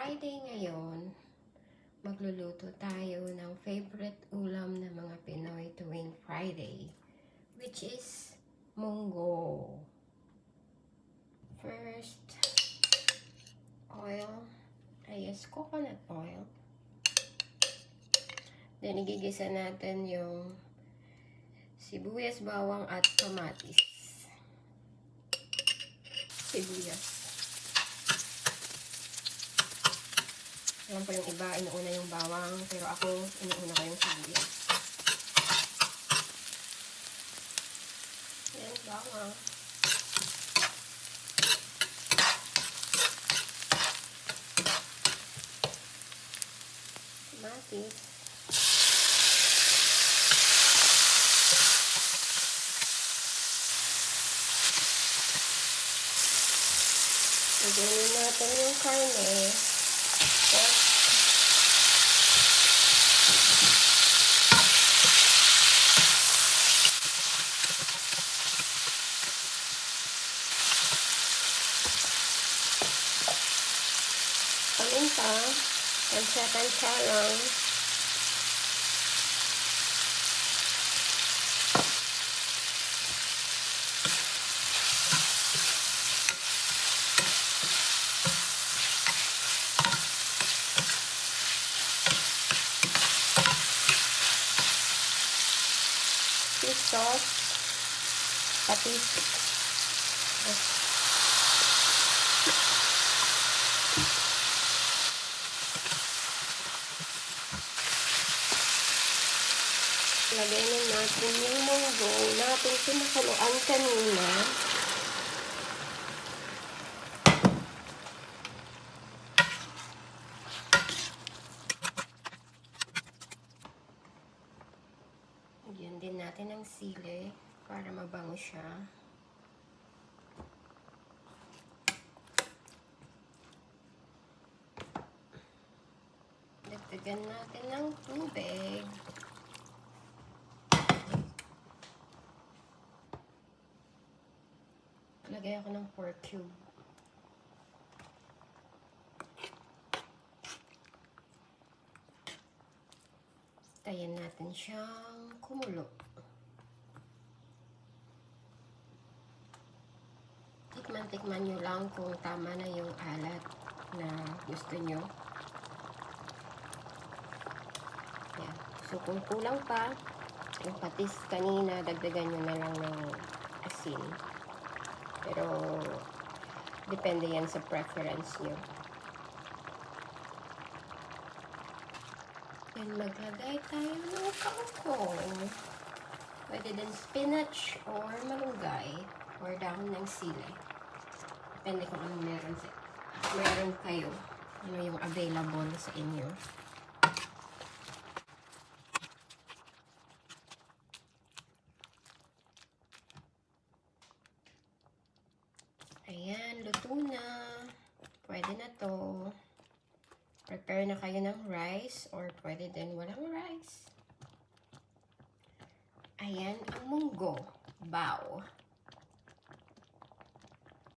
Friday ngayon, magluluto tayo ng favorite ulam ng mga Pinoy tuwing Friday, which is munggo. First, oil. I use coconut oil. Then, igigisa natin yung sibuyas, bawang, at kamatis. Sibuyas. Alam ko yung iba, inuuna yung bawang, pero ako, inuuna ko yung sibuyas. Yan, bawang. Kamatis. Lagyan natin yung karne. Pork. Paminta. Tansya-tansya lang. Fish sauce, patis. Lagyan natin yung munggo natin pinakuluan kanina. Lagyan din natin ng sili para mabango siya. Dagdagan natin ng tubig. Lagay ako ng pork cube. Tayin natin siyang kumulo. Tikman-tikman nyo lang kung tama na yung alat na gusto nyo. Yan. So, kung kulang pa, yung patis kanina, dagdagan nyo na lang ng asin. Pero, depende yan sa preference nyo. Yan, maglagay tayo ng kangkong. Pwede din spinach or malunggay or dahon ng sili. Depende kung ano meron kayo. Ano yung available sa inyo. Ayan, luto na. Pwede na to. Prepare na kayo ng rice or pwede din walang rice. Ayan ang munggo. Bao.